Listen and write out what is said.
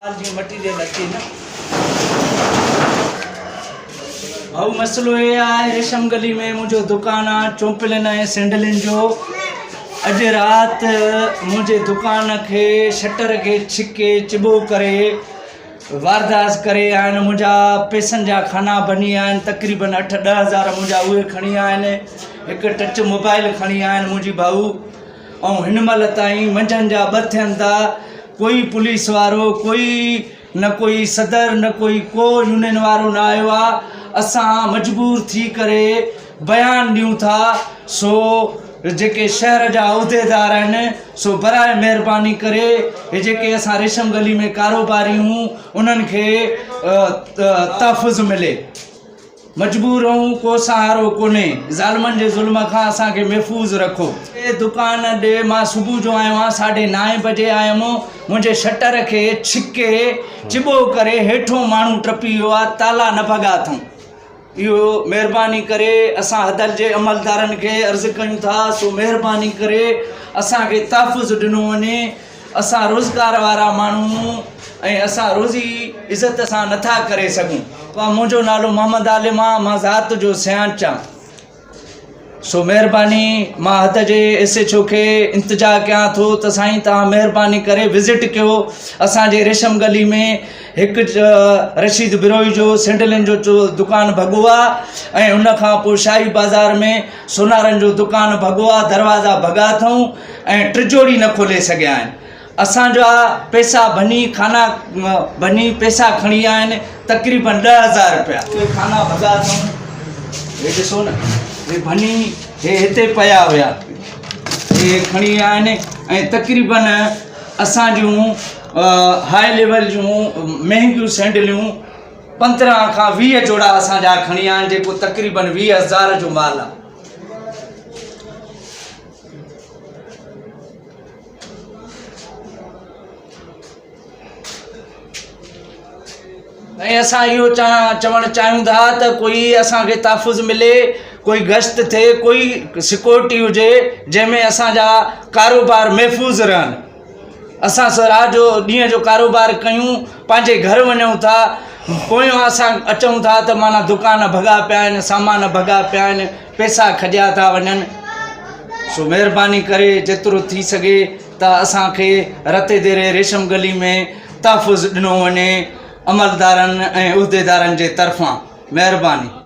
जी मट्टी दे लगी ना भाऊ मसलो ये आहे रेशम गली में मुझे दुकान आहे चोंपलिन ऐं सैंडलिन जो अॼु राति मुंहिंजे दुकान के शटर के छिके चिबो करे वारदात करे आहिनि मुंहिंजा पैसनि जा खाना बनी आहिनि तक़रीबन 8-10 हज़ार मुंहिंजा उहे खणी आहिनि हिकु टच मोबाइल खणी आहिनि मुंहिंजी भाऊ ऐं हिन महिल ताईं मंझंदि जा 2 थियनि था कोई पुलिस वारो कोई न कोई सदर न कोई को यूनियन वारो न आयो आहे असां मजबूर थी करे बयान ॾियूं था सो जेके शहर जा उहिदेदार आहिनि सो बराए महिरबानी करे हे जेके असां रेशम गली में कारोबारी हूं उन्हनि खे तहफ़ुज़ मिले मजबूर हूं को सहारो कोन्हे ज़ालिमनि जे ज़ुल्म खां असांखे महफ़ूज़ रखो ये दुकान ॾे मां सुबुह जो आयो आहियां 9:30 बजे आयुमि मुंहिंजे शटर खे छिके चिबो करे हेठों माण्हू टपी वियो आहे ताला न भॻा अथऊं इहो महिरबानी करे असां हदल जे अमलदारनि खे अर्ज़ु कयूं था सो महिरबानी करे असांखे तहफ़ुज़ ॾिनो वञे असां रोज़गार वारा माण्हू ऐं असां रोज़ी इज़त सां नथा करे सघूं मुंहिंजो नालो मोहम्मद आलिम आहे मां ज़ात जो सियाच आहे सो महिरबानी मां हद जे SHO खे इंतिजा कयां थो त साईं तव्हां महिरबानी करे विज़िट कयो असांजे रेशम गली में हिकु रशीद बिरोई जो सैंडलिन जो दुकान भॻो आहे ऐं उन खां पोइ शाही बाज़ार में सोनारनि जो दुकान भॻो आहे दरवाज़ा भॻा अथऊं ऐं टिजोड़ी न खोले सघिया आहिनि असांजा पैसा बनी खाना बनी पैसा खणी आया आहिनि तक़रीबन 10,000 रुपया खाना भॻा अथऊं हे ॾिसो न हे बनी हे हिते पिया हुया हे खणी आया आहिनि ऐं तक़रीबन असां जूं हाई लेवल जूं महांगियूं सैंडलियूं 15 खां 20 जोड़ा असांजा खणी आया आहिनि जेको तक़रीबन 20,000 जो माल आहे ऐं असां इहो चवणु चाहियूं था त कोई असांखे तहफ़ुज़ मिले कोई गश्त थिए कोई सिक्योरिटी हुजे जंहिंमें असांजा कारोबार महफ़ूज़ रहनि असां राति जो ॾींहं जो कारोबार कयूं पंहिंजे घर वञूं था पोयों असां अचूं था त माना दुकान भॻा पिया आहिनि सामान भॻा पिया आहिनि पैसा खॼिया था वञनि सो महिरबानी करे जेतिरो थी सघे त असांखे रते देरे रेशम गली में तहफ़ुज़ ॾिनो वञे अमलदारनि ऐं उहिदेदारनि जे तरफ़ां महिरबानी।